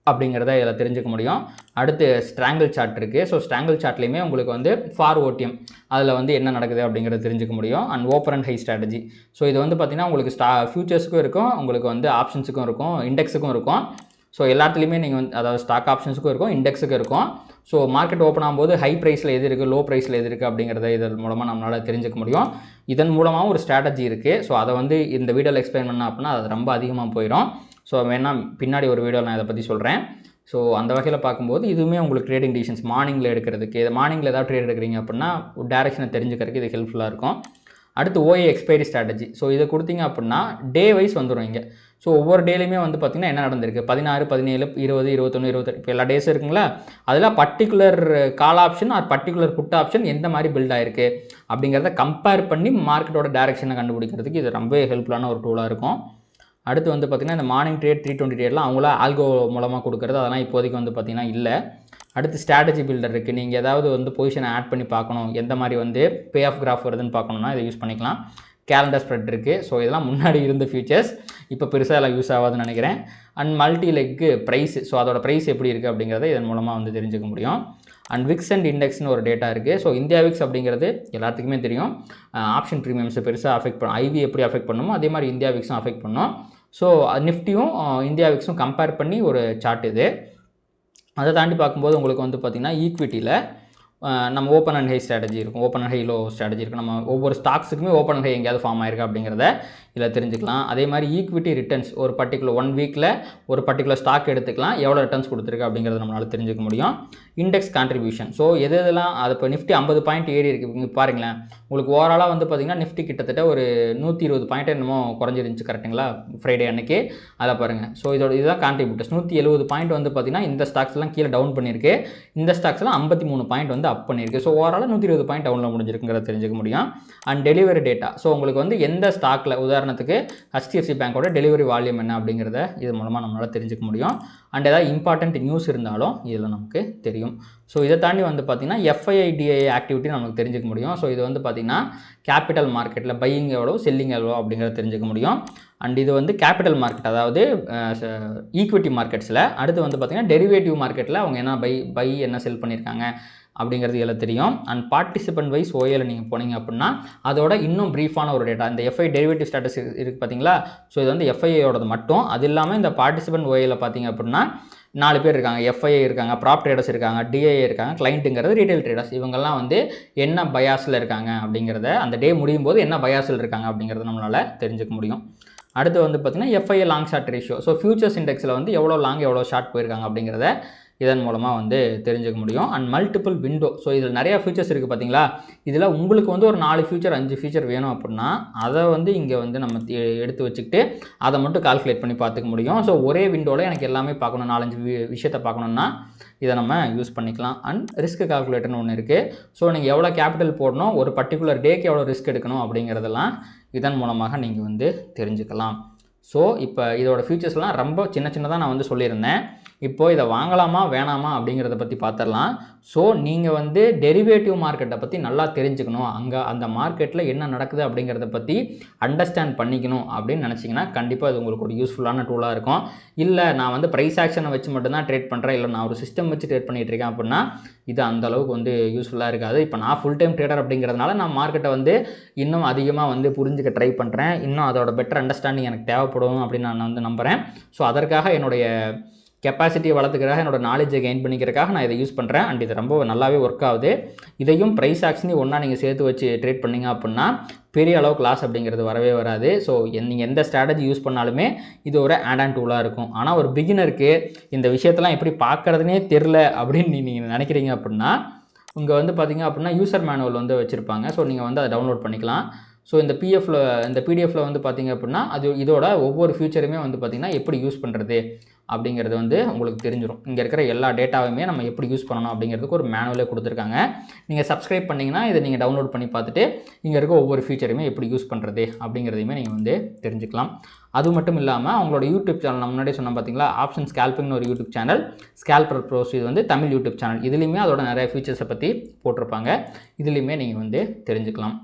அப்படிங்கிறத இதில் தெரிஞ்சுக்க முடியும். அடுத்து ஸ்ட்ராங்கிள் சார்ட் இருக்குது. ஸோ ஸ்ட்ராங்கிள் சார்ட்லேயுமே உங்களுக்கு வந்து ஃபார் ஓடிஎம் அதில் வந்து என்ன நடக்குது அப்படிங்கிறத தெரிஞ்சுக்க முடியும். And open and high strategy. So இது வந்து பார்த்திங்கன்னா உங்களுக்கு ஃபியூச்சர்ஸுக்கும் இருக்கும், உங்களுக்கு வந்து ஆப்ஷன்ஸுக்கும் இருக்கும், இண்டெக்ஸுக்கும் இருக்கும். ஸோ எல்லாத்துலேயுமே நீங்கள் வந்து அதாவது ஸ்டாக் ஆப்ஷன்ஸுக்கும் இருக்கும், இண்டெக்ஸுக்கும் இருக்கும். ஸோ மார்க்கெட் ஓப்பன் ஆகும்போது ஹை ப்ரைஸில் எது இருக்குது, லோ ப்ரைஸில் எது இருக்குது அப்படிங்கிறத இதன் மூலமாக நம்மளால் தெரிஞ்சுக்க முடியும். இதன் மூலமாக ஒரு ஸ்ட்ராட்டஜி இருக்குது. ஸோ அதை வந்து இந்த வீடியோவில் எக்ஸ்பிளைன் பண்ணால் அப்படின்னா அது ரொம்ப அதிகமாக போயிடும். ஸோ வேணால் பின்னாடி ஒரு வீடியோவில் நான் இதை பற்றி சொல்கிறேன். ஸோ அந்த வகையில் பார்க்கும்போது இதுவுமே உங்களுக்கு ட்ரேடிங் டிசிஷன்ஸ் மார்னிங்கில் எடுக்கிறதுக்கு, இது மார்னிங்கில் ஏதாவது ட்ரேட் எடுக்கிறீங்க அப்படின்னா டேரெக்ஷனை தெரிஞ்சுக்கிறதுக்கு இது ஹெல்ப்ஃபுல்லாக இருக்கும். அடுத்து ஓஏ எக்ஸ்பைரி ஸ்ட்ராட்டஜி. ஸோ இதை கொடுத்தீங்க அப்படின்னா டே வைஸ் வந்துடும் இங்கே. ஸோ ஒவ்வொரு டேலையுமே வந்து பார்த்திங்கன்னா என்ன நடந்திருக்கு, 16, 17, 20, 21, 28 இப்போ எல்லா டேஸும் இருக்குங்களா, அதில் particular call option or particular put option எந்த மாதிரி பில்ட் ஆகிருக்கு அப்படிங்கிறத கம்பேர் பண்ணி மார்க்கெட்டோட டேரெக்ஷனை கண்டுபிடிக்கிறதுக்கு இது ரொம்ப ஹெல்ப்ஃபுல்லான ஒரு டூலாக இருக்கும். அடுத்து வந்து பார்த்திங்கன்னா இந்த மார்னிங் ட்ரேட் 320 ட்ரேட்லாம் அவங்களா ஆல்கோ மூலமாக கொடுக்குறது, அதெல்லாம் இப்போதைக்கு வந்து பார்த்திங்கன்னா இல்லை. அடுத்து ஸ்ட்ராட்டஜி பில்டர் இருக்குது. நீங்கள் ஏதாவது வந்து பொசிஷனை ஆட் பண்ணி பார்க்கணும், எந்த மாதிரி வந்து பே ஆஃப் கிராஃப் வருதுன்னு பார்க்கணுன்னா இதை யூஸ் பண்ணிக்கலாம். கேலண்டர் ஸ்ப்ரெட் இருக்குது. ஸோ இதெல்லாம் முன்னாடி இருந்த ஃபீச்சர்ஸ், இப்போ பெருசாக எல்லாம் யூஸ் ஆகாதுன்னு நினைக்கிறேன். And multi leg price, so அதோட ப்ரைஸ் எப்படி இருக்குது அப்படிங்கிறத இதன் மூலமாக வந்து தெரிஞ்சுக்க முடியும். அண்ட் விக்ஸ் அண்ட் இண்டெக்ஸ்னு ஒரு டேட்டா இருக்குது. ஸோ இந்தியா விக்ஸ் அப்படிங்கிறது எல்லாத்துக்குமே தெரியும், ஆப்ஷன் ப்ரீமியம்ஸை பெருசாக அஃபெக்ட் பண்ணும். ஐவி எப்படி அஃபெக்ட் பண்ணுமோ அதே மாதிரி இந்தியா விக்ஸும் அஃபெக்ட் பண்ணும். ஸோ நிஃப்டியும் இந்தியா விக்ஸும் கம்பேர் பண்ணி ஒரு சார்ட் இது. அதை தாண்டி பார்க்கும்போது உங்களுக்கு வந்து பார்த்திங்கன்னா ஈக்விட்டியில் நம்ம ஓப்பன் அண்ட் ஹை ஸ்ட்ராட்டஜி இருக்கும், open and high low strategy இருக்கும். நம்ம ஒவ்வொரு ஸ்டாக்ஸுக்குமே ஓப்பன் அண்ட் ஹை எங்கேயாவது ஃபார்ம் ஆயிருக்கா அப்படிங்கிறத இதில் தெரிஞ்சுக்கலாம். அதே மாதிரி ஈக்விட்டி ரிட்டர்ன்ஸ் ஒரு பர்டிகுலர் 1 வீக்கில் ஒரு பர்டிகுலர் ஸ்டாக் எடுத்துக்கலாம், எவ்வளோ ரிட்டர்ன்ஸ் கொடுத்துருக்கு அப்படிங்கிறத நம்மளால் தெரிஞ்சுக்க முடியும். இண்டெக்ஸ் கான்ட்ரிபியூஷன், ஸோ எதெல்லாம் அது இப்போ நிஃப்டி 50 பாயிண்ட் ஏறி இருக்குது. இங்கே பாருங்களேன், உங்களுக்கு ஓவராலாக வந்து பார்த்திங்கன்னா நிஃப்டி கிட்டத்தட்ட ஒரு 120 பாயிண்ட் என்னமோ குறைஞ்சிருந்துச்சு கரெக்டுங்களா, ஃப்ரைடே அன்னைக்கு. அதை பாருங்கள். ஸோ இதுதான் கான்ட்ரிபியூட்டர்ஸ். 170 பாயிண்ட் வந்து பார்த்திங்கன்னா இந்த ஸ்டாக்ஸ்லாம் கீழே டவுன் பண்ணியிருக்கு, இந்த ஸ்டாக்ஸ்லாம் 53 பாயிண்ட் வந்து அப் பண்ணியிருக்கு. ஸோ ஓவராலாக 120 பாயிண்ட் டவுனில் முடிஞ்சிருக்குங்கிறத தெரிஞ்சுக்க முடியும். அண்ட் டெலிவரி டேட்டா, ஸோ உங்களுக்கு வந்து எந்த ஸ்டாக்கில் உதாரணத்துக்கு HDFC பேங்கோட டெலிவரி வால்யூம் என்ன அப்படிங்கிறத இது மூலமாக நம்மளால் தெரிஞ்சுக்க முடியும். அண்ட் ஏதாவது இம்பார்ட்டன்ட் நியூஸ் இருந்தாலும் இதில் நமக்கு தெரியும். ஸோ இதை தாண்டி வந்து பார்த்திங்கன்னா FII/DII ஆக்டிவிட்டி நமக்கு தெரிஞ்சுக்க முடியும். ஸோ இது வந்து பார்த்திங்கன்னா கேபிட்டல் மார்க்கெட்டில் பையிங் எவ்வளோ செல்லிங் எவ்வளோ அப்படிங்கிறத தெரிஞ்சுக்க முடியும். அண்ட் இது வந்து கேபிட்டல் மார்க்கெட், அதாவது ஈக்விட்டி மார்க்கெட்ஸில். அடுத்து வந்து பார்த்திங்கன்னா டெரிவேட்டிவ் மார்க்கெட்டில் அவங்க என்ன பை என்ன செல் பண்ணியிருக்காங்க அப்படிங்கிறது எல்லாம் தெரியும். அண்ட் பார்ட்டிசிபென்ட் வைஸ் ஓஏல நீங்கள் போனீங்க அப்படின்னா அதோட இன்னும் ப்ரீஃபான ஒரு டேட்டா, இந்த FI டெரிவேட்டிவ் ஸ்டேட்டஸ் இருக்குது பார்த்தீங்களா. ஸோ இது வந்து FIஐயோடது மட்டும். அது இல்லாமல் இந்த பார்ட்டிசிபென்ட் ஓஏல பார்த்தீங்க அப்படின்னா 4 பேர் இருக்காங்க. FII இருக்காங்க, ப்ராப் ட்ரேடர்ஸ் இருக்காங்க, DII இருக்காங்க, கிளைண்ட்டுங்கிறது ரீட்டைல் ட்ரேடர்ஸ். இவங்கெல்லாம் வந்து என்ன பயாஸில் இருக்காங்க அப்படிங்கிறத, அந்த டே முடியும் போது என்ன பயாஸில் இருக்காங்க அப்படிங்கிறத நம்மளால் தெரிஞ்சுக்க முடியும். அடுத்து வந்து பார்த்திங்கன்னா FII long short ratio, so futures இண்டெக்ஸில் வந்து எவ்வளோ லாங் எவ்வளோ ஷார்ட் போயிருக்காங்க அப்படிங்கிறத இதன் மூலமாக வந்து தெரிஞ்சுக்க முடியும். அண்ட் மல்டிபிள் விண்டோ, ஸோ இதில் நிறையா ஃபியூச்சர்ஸ் இருக்குது பார்த்தீங்களா. இதில் உங்களுக்கு வந்து ஒரு 4 ஃபியூச்சர் 5 ஃபியூச்சர் வேணும் அப்படின்னா அதை வந்து இங்கே வந்து நம்ம எடுத்து வச்சுக்கிட்டு அதை மட்டும் கால்குலேட் பண்ணி பார்த்துக்க முடியும். ஸோ ஒரே விண்டோவில் எனக்கு எல்லாமே பார்க்கணும், 4-5 விஷயத்தை பார்க்கணுன்னா இதை நம்ம யூஸ் பண்ணிக்கலாம். அண்ட் ரிஸ்க் கால்குலேட்டர்னு ஒன்று இருக்குது. ஸோ நீங்கள் எவ்வளோ கேபிட்டல் போடணும், ஒரு பர்டிகுலர் டேக்கு எவ்வளோ ரிஸ்க் எடுக்கணும் அப்படிங்கிறதெல்லாம் இதன் மூலமாக நீங்கள் வந்து தெரிஞ்சுக்கலாம். ஸோ இப்போ இதோட ஃபியூச்சர்ஸ்லாம் ரொம்ப சின்னதாக நான் வந்து சொல்லியிருந்தேன். இப்போது இதை வாங்கலாமா வேணாமா அப்படிங்கிறத பற்றி பார்த்துடலாம். ஸோ நீங்கள் வந்து டெரிவேட்டிவ் மார்க்கெட்டை பற்றி நல்லா தெரிஞ்சுக்கணும், அங்கே அந்த மார்க்கெட்டில் என்ன நடக்குது அப்படிங்கிறத பற்றி அண்டர்ஸ்டாண்ட் பண்ணிக்கணும் அப்படின்னு நினச்சிங்கன்னா கண்டிப்பாக இது உங்களுக்கு ஒரு யூஸ்ஃபுல்லான டூலாக இருக்கும். இல்லை நான் வந்து ப்ரைஸ் ஆக்ஷனை வச்சு மட்டும்தான் ட்ரேட் பண்ணுறேன், இல்லை நான் ஒரு சிஸ்டம் வச்சு ட்ரேட் பண்ணிகிட்டு இருக்கேன் அப்படின்னா இது அந்தளவுக்கு வந்து யூஸ்ஃபுல்லாக இருக்காது. இப்போ நான் ஃபுல் டைம் ட்ரேடர் அப்படிங்கிறதுனால நான் மார்க்கெட்டை வந்து இன்னும் அதிகமாக வந்து புரிஞ்சுக்க ட்ரை பண்ணுறேன். இன்னும் அதோட பெட்டர் அண்டர்ஸ்டாண்டிங் எனக்கு தேவைப்படும் அப்படின்னு நான் வந்து நம்புகிறேன். ஸோ அதற்காக என்னுடைய கெப்பாசிட்டியை வளர்த்துக்கிறதுக்காக, என்னோட நாலேஜை கெயின் பண்ணிக்கிறதுக்காக நான் இதை யூஸ் பண்ணுறேன். அண்ட் இது ரொம்ப நல்லாவே ஒர்க் ஆகுது. இதையும் ப்ரைஸ் ஆக்ஷனையும் ஒன்றா நீங்கள் சேர்த்து வச்சு ட்ரேட் பண்ணிங்க அப்படின்னா பெரிய அளவுக்கு லாஸ் அப்படிங்கிறது வரவே வராது. ஸோ நீங்கள் எந்த ஸ்ட்ராட்டஜி யூஸ் பண்ணாலுமே இது ஒரு ஆட் ஆன் டூலாக இருக்கும். ஆனால் ஒரு பிகினருக்கு இந்த விஷயத்தெல்லாம் எப்படி பார்க்குறதுனே தெரில அப்படின்னு நீங்கள் நினைக்கிறீங்க அப்படின்னா இங்கே வந்து பார்த்திங்க அப்படின்னா யூசர் மேனுவல் வந்து வச்சுருப்பாங்க. ஸோ நீங்கள் வந்து அதை டவுன்லோட் பண்ணிக்கலாம். ஸோ இந்த பிடிஎஃப்பில் வந்து பார்த்திங்க அப்படின்னா அது இதோட ஒவ்வொரு ஃபியூச்சருமே வந்து பார்த்திங்கன்னா எப்படி யூஸ் பண்ணுறது அப்படிங்கிறது வந்து உங்களுக்கு தெரிஞ்சிடும். இங்கே இருக்கிற எல்லா டேட்டாவுமே நம்ம எப்படி யூஸ் பண்ணணும் அப்படிங்கிறதுக்கு ஒரு மேனுவலே கொடுத்துருக்காங்க. நீங்கள் சப்ஸ்கிரைப் பண்ணிங்கன்னா இதை நீங்கள் டவுன்லோட் பண்ணி பார்த்துட்டு இங்கே இருக்க ஒவ்வொரு ஃபீச்சருமே எப்படி யூஸ் பண்ணுறது அப்படிங்கிறதையுமே நீங்கள் வந்து தெரிஞ்சுக்கலாம். அது மட்டும் இல்லாமல் அவங்களோட யூடியூப் சேனல் நான் முன்னாடியே சொன்னேன் பார்த்தீங்களா, ஆப்ஷன் ஸ்கேல்பிங்னு ஒரு யூடியூப் சேனல், ஸ்கேல்பர் ப்ரோஸ், இது வந்து தமிழ் யூடியூப் சேனல். இதுலேயுமே அதோட நிறைய ஃபீச்சர்ஸை பற்றி போட்டிருப்பாங்க. இதுலேயுமே நீங்கள் வந்து தெரிஞ்சுக்கலாம்.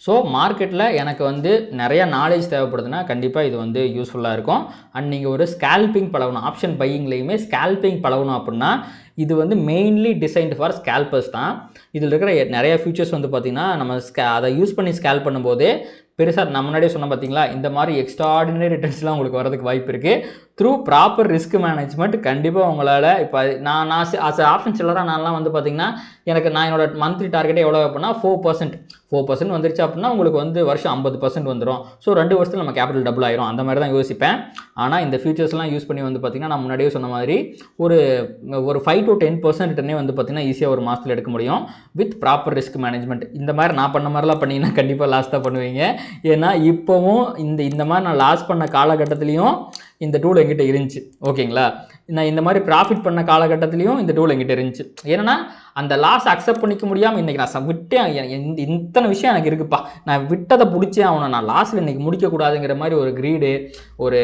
ஸோ மார்க்கெட்டில் எனக்கு வந்து நிறையா நாலேஜ் தேவைப்படுதுன்னா கண்டிப்பாக இது வந்து யூஸ்ஃபுல்லாக இருக்கும். அண்ட் நீங்கள் ஒரு ஸ்கேல்பிங் பழகணும், ஆப்ஷன் பையிங்லேயுமே ஸ்கேல்பிங் பழகணும் அப்படின்னா இது வந்து மெயின்லி டிசைன்டு ஃபார் ஸ்கேல்பர்ஸ் தான். இதில் இருக்கிற நிறைய ஃபியூச்சர்ஸ் வந்து பார்த்திங்கன்னா நம்ம அதை யூஸ் பண்ணி ஸ்கேல் பண்ணும்போது பெருசாக நான் முன்னாடியே சொன்ன பார்த்தீங்களா, இந்த மாதிரி எக்ஸ்ட்ராடினரி ரிட்டர்ன்ஸ்லாம் உங்களுக்கு வரதுக்கு வாய்ப்பு இருக்குது. த்ரூ ப்ராப்பர் ரிஸ்க் மேனேஜ்மெண்ட் கண்டிப்பாக உங்களால் இப்போ நான் ஆஸ் ஆப்ஷன் செல்லராக நான்லாம் வந்து பார்த்திங்கன்னா நான் என்னோட மந்த்லி டார்கெட்டே எவ்வளோ வைப்பேன்னா 4% வந்துருச்சு அப்படின்னா உங்களுக்கு வந்து வருஷம் 50% வந்துடும். ஸோ 2 வருஷத்தில் நம்ம கேபிட்டல் டபுள் ஆயிரும், அந்த மாதிரி தான் யோசிப்பேன். ஆனால் இந்த ஃபியூச்சர்ஸ்லாம் யூஸ் பண்ணி வந்து பார்த்திங்கன்னா நான் முன்னாடியே சொன்ன மாதிரி ஒரு 5 to 10% ரிட்டர்னே வந்து பார்த்திங்கன்னா ஈஸியாக ஒரு மாதத்தில் எடுக்க முடியும் வித் ப்ராப்பர் ரிஸ்க் மேனேஜ்மெண்ட். இந்த மாதிரி நான் பண்ண மாதிரிலாம் பண்ணிங்கன்னா கண்டிப்பாக லாஸ் தான் பண்ணுவீங்க. ஏன்னா இப்போவும் இந்த மாதிரி நான் லாஸ் பண்ண காலகட்டத்துலேயும் இந்த டூல் எங்கிட்ட இருந்துச்சு. ஓகேங்களா, நான் இந்த மாதிரி ப்ராஃபிட் பண்ண காலகட்டத்திலையும் இந்த டூல் எங்கிட்ட இருந்துச்சு. ஏன்னா அந்த லாஸ் அக்செப்ட் பண்ணிக்க முடியாமல் இன்றைக்கி நான் விட்டேன். இத்தனை விஷயம் எனக்கு இருக்குப்பா, நான் விட்டதை பிடிச்சே ஆகணும், நான் லாஸில் இன்றைக்கி முடிக்கக்கூடாதுங்கிற மாதிரி ஒரு க்ரீடு, ஒரு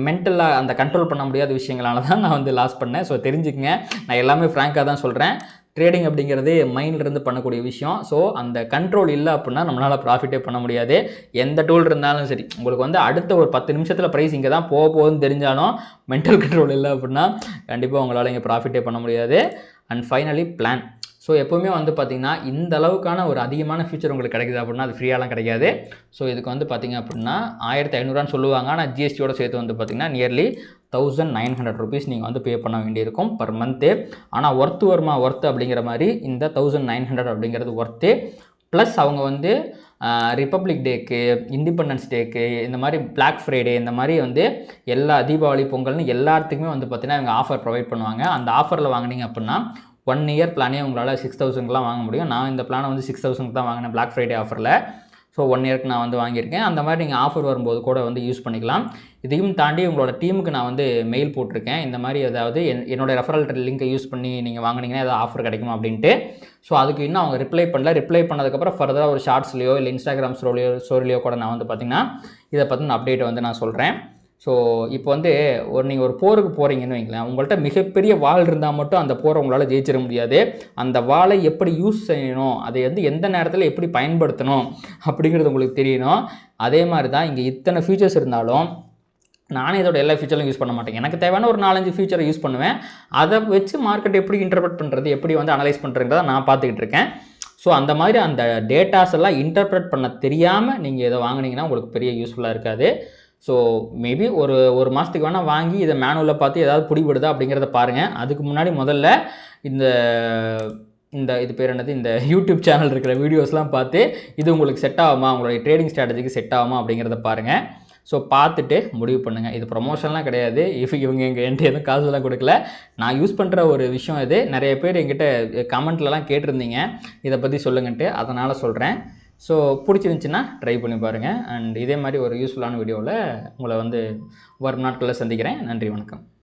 மென்டலாக அந்த கண்ட்ரோல் பண்ண முடியாத விஷயங்களால தான் நான் வந்து லாஸ் பண்ணேன். ஸோ தெரிஞ்சுக்கங்க, நான் எல்லாமே ஃப்ராங்காக தான் சொல்கிறேன். ட்ரேடிங் அப்படிங்கிறது மைண்ட்லேருந்து பண்ணக்கூடிய விஷயம். ஸோ அந்த கண்ட்ரோல் இல்லை அப்படின்னா நம்மளால் ப்ராஃபிட்டே பண்ண முடியாது. எந்த டூல் இருந்தாலும் சரி, உங்களுக்கு வந்து அடுத்த ஒரு 10 நிமிஷத்தில் ப்ரைஸ் இங்கே தான் போகுதுன்னு தெரிஞ்சாலும் மென்டல் கண்ட்ரோல் இல்லை அப்படின்னா கண்டிப்பாக உங்களால் இங்கே ப்ராஃபிட்டே பண்ண முடியாது. And finally plan. ஸோ எப்போவுமே வந்து பார்த்திங்கன்னா இந்த அளவுக்கான ஒரு அதிகமான ஃபியூச்சர் உங்களுக்கு கிடைக்குது அப்படின்னா அது ஃப்ரீயாலாம் கிடைக்காது. ஸோ இதுக்கு வந்து பார்த்திங்க அப்படின்னா 1500 சொல்லுவாங்க. ஆனால் ஜிஎஸ்டியோட சேர்த்து வந்து பார்த்திங்கன்னா நியர்லி 1900 rupees நீங்கள் வந்து பே பண்ண வேண்டியிருக்கும் பர் மந்த்து. ஆனால் ஒர்த்து அப்படிங்கிற மாதிரி இந்த 1900 அப்படிங்கிறது ஒர்த்து. ப்ளஸ் அவங்க வந்து ரிப்பப்ளிக் டேக்கு, இண்டிபெண்டன்ஸ் டேக்கு, இந்த மாதிரி பிளாக் ஃப்ரைடே, இந்த மாதிரி வந்து எல்லா தீபாவளி பொங்கல்னு எல்லாத்துக்குமே வந்து பார்த்திங்கன்னா இவங்க ஆஃபர் ப்ரொவைட் பண்ணுவாங்க. அந்த ஆஃபரில் வாங்கினீங்க அப்படின்னா 1 year பிளானே உங்களால் 6000க்குலாம் வாங்க முடியும். நான் இந்த பிளானை வந்து 6000க்கு தான் வாங்கினேன் பிளாக் ஃப்ரைடே ஆஃபரில். ஸோ 1 yearக்கு நான் வந்து வாங்கியிருக்கேன். அந்த மாதிரி நீங்கள் ஆஃபர் வரும்போது கூட வந்து யூஸ் பண்ணிக்கலாம். இதையும் தாண்டி உங்களோட டீமுக்கு நான் வந்து மெயில் போட்டிருக்கேன். இந்த மாதிரி ஏதாவது என்னோட ரெஃபரல் லிங்கை யூஸ் பண்ணி நீங்கள் வாங்கினீங்கன்னா ஏதாவது ஆஃபர் கிடைக்குமா அப்படின்ட்டு. ஸோ அதுக்கு இன்னும் அவங்க ரிப்ளை பண்ணல. ரிப்ளை பண்ணதுக்கப்புறம் ஃபர்தராக ஒரு ஷார்ட்ஸ்லையோ இல்லை இன்ஸ்டாகிராம் ஸ்டோரிலையோ கூட நான் வந்து பார்த்திங்கன்னா இதை பற்றின அப்டேட்டை வந்து நான் சொல்கிறேன். ஸோ இப்போ வந்து நீங்கள் ஒரு போருக்கு போகிறீங்கன்னு வைங்களேன், உங்கள்கிட்ட மிகப்பெரிய வாள் இருந்தால் மட்டும் அந்த போரை உங்களால் ஜெயிச்சிட முடியாது. அந்த வாளை எப்படி யூஸ் செய்யணும், அதை வந்து எந்த நேரத்தில் எப்படி பயன்படுத்தணும் அப்படிங்கிறது உங்களுக்கு தெரியணும். அதே மாதிரி தான் இங்கே இத்தனை ஃபியூச்சர்ஸ் இருந்தாலும் நானே இதோட எல்லா ஃபியூச்சரும் யூஸ் பண்ண மாட்டேன். எனக்கு தேவையான ஒரு 4-5 ஃபியூச்சரை யூஸ் பண்ணுவேன். அதை வச்சு மார்க்கெட் எப்படி இன்டர்பிரட் பண்ணுறது, எப்படி வந்து அனலைஸ் பண்ணுறதுன்றதை நான் பார்த்துக்கிட்டு இருக்கேன். ஸோ அந்த மாதிரி அந்த டேட்டாஸ் எல்லாம் இன்டர்பிரட் பண்ண தெரியாமல் நீங்கள் இதை வாங்கினீங்கன்னா உங்களுக்கு பெரிய யூஸ்ஃபுல்லாக இருக்காது. ஸோ மேபி ஒரு மாதத்துக்கு வேணால் வாங்கி இதை மேனுவலில் பார்த்து ஏதாவது பிடிபடுதா அப்படிங்கிறத பாருங்கள். அதுக்கு முன்னாடி முதல்ல இது பேர் என்னது, இந்த யூடியூப் சேனல் இருக்கிற வீடியோஸ்லாம் பார்த்து இது உங்களுக்கு செட் ஆகுமா, உங்களுடைய ட்ரேடிங் ஸ்ட்ராட்டஜிக்கு செட் ஆகுமா அப்படிங்கிறத பாருங்கள். ஸோ பார்த்துட்டு முடிவு பண்ணுங்கள். இது ப்ரொமோஷன்லாம் கிடையாது. இவங்க என்கிட்ட எதுவும் காசுலாம் கொடுக்கல. நான் யூஸ் பண்ணுற ஒரு விஷயம் இது. நிறைய பேர் என்கிட்ட கமெண்ட்லலாம் கேட்டிருந்தீங்க இதை பற்றி சொல்லுங்கன்ட்டு, அதனால் சொல்கிறேன். ஸோ பிடிச்சிருந்துச்சின்னா ட்ரை பண்ணி பாருங்கள். அண்ட் இதே மாதிரி ஒரு யூஸ்ஃபுல்லான வீடியோவில் உங்களை வந்து வரும் நாட்களில் சந்திக்கிறேன். நன்றி, வணக்கம்.